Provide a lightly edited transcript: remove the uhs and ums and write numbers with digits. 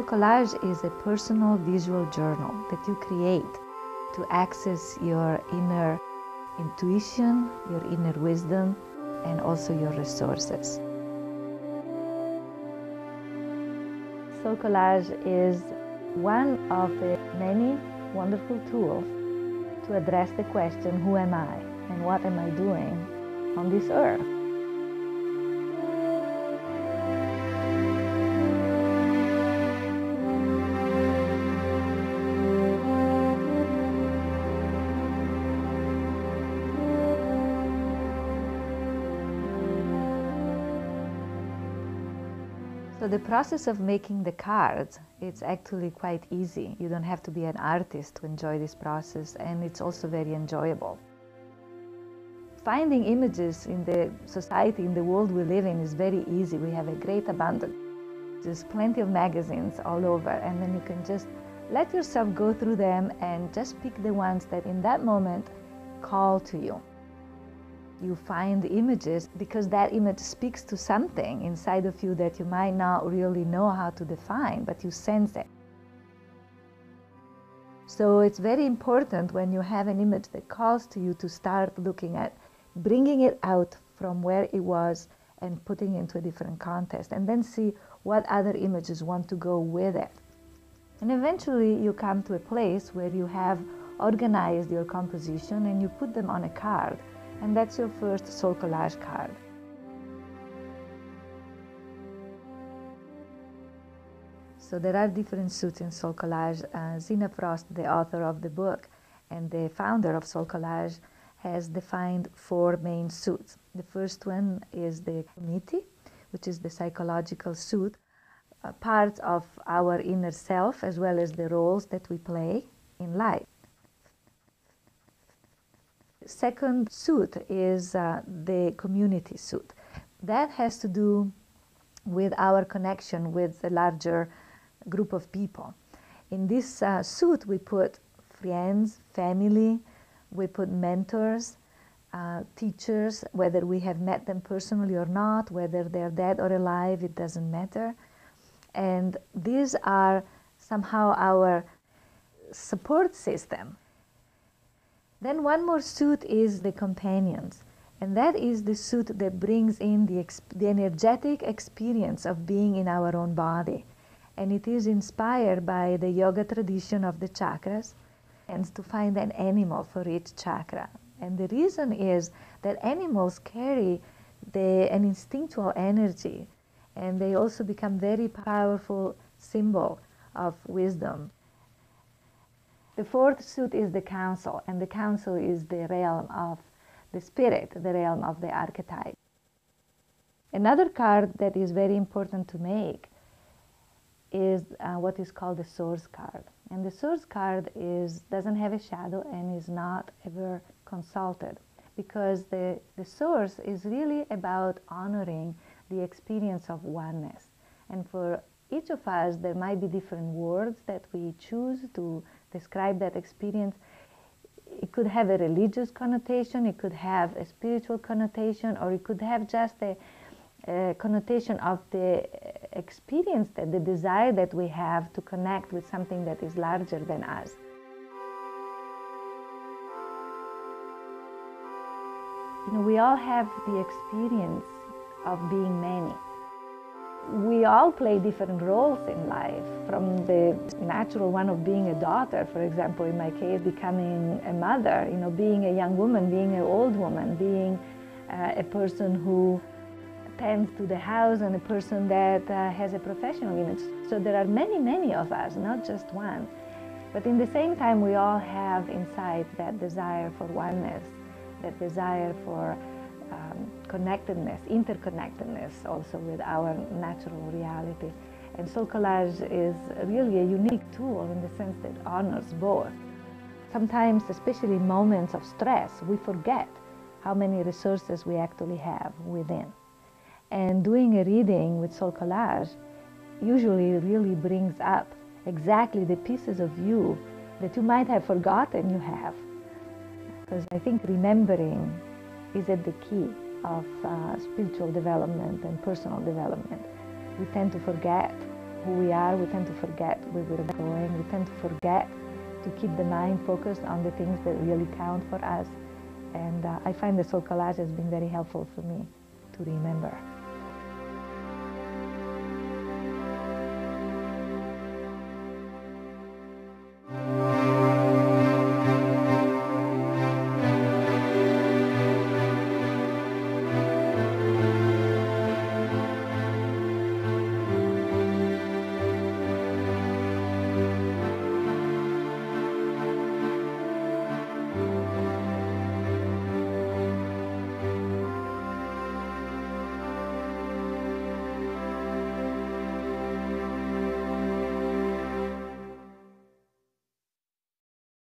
Collage is a personal visual journal that you create to access your inner intuition, your inner wisdom, and also your resources. SoulCollage is one of the many wonderful tools to address the question, who am I and what am I doing on this earth? So the process of making the cards, it's actually quite easy. You don't have to be an artist to enjoy this process, and it's also very enjoyable. Finding images in the society, in the world we live in, is very easy. We have a great abundance. There's plenty of magazines all over, and then you can just let yourself go through them and just pick the ones that in that moment call to you. You find images because that image speaks to something inside of you that you might not really know how to define, but you sense it. So it's very important when you have an image that calls to you to start looking at bringing it out from where it was and putting it into a different context, and then see what other images want to go with it. And eventually you come to a place where you have organized your composition and you put them on a card. And that's your first SoulCollage card. So there are different suits in SoulCollage. Zina Frost, the author of the book and the founder of SoulCollage, has defined 4 main suits. The first one is the committee, which is the psychological suit, parts of our inner self as well as the roles that we play in life. Second suit is the community suit. That has to do with our connection with a larger group of people. In this suit we put friends, family, we put mentors, teachers, whether we have met them personally or not, whether they're dead or alive, it doesn't matter. And these are somehow our support system. Then one more suit is the companions, and that is the suit that brings in the energetic experience of being in our own body. And it is inspired by the yoga tradition of the chakras, and to find an animal for each chakra. And the reason is that animals carry an instinctual energy, and they also become very powerful symbol of wisdom. The fourth suit is the council, and the council is the realm of the spirit, the realm of the archetype. Another card that is very important to make is what is called the source card. And the source card doesn't have a shadow and is not ever consulted, because the source is really about honoring the experience of oneness. And for each of us, there might be different words that we choose to describe that experience. It could have a religious connotation, it could have a spiritual connotation, or it could have just a connotation of the experience, the desire that we have to connect with something that is larger than us. You know, we all have the experience of being many. We all play different roles in life, from the natural one of being a daughter, for example, in my case, becoming a mother, you know, being a young woman, being an old woman, being a person who tends to the house, and a person that has a professional image. So there are many, many of us, not just one. But in the same time, we all have inside that desire for oneness, that desire for connectedness, interconnectedness also with our natural reality. And SoulCollage is really a unique tool in the sense that it honors both. Sometimes, especially in moments of stress, we forget how many resources we actually have within. And doing a reading with SoulCollage usually really brings up exactly the pieces of you that you might have forgotten you have. Because I think remembering is at the key of spiritual development and personal development. We tend to forget who we are, we tend to forget where we're going. We tend to forget to keep the mind focused on the things that really count for us. And I find the SoulCollage has been very helpful for me to remember.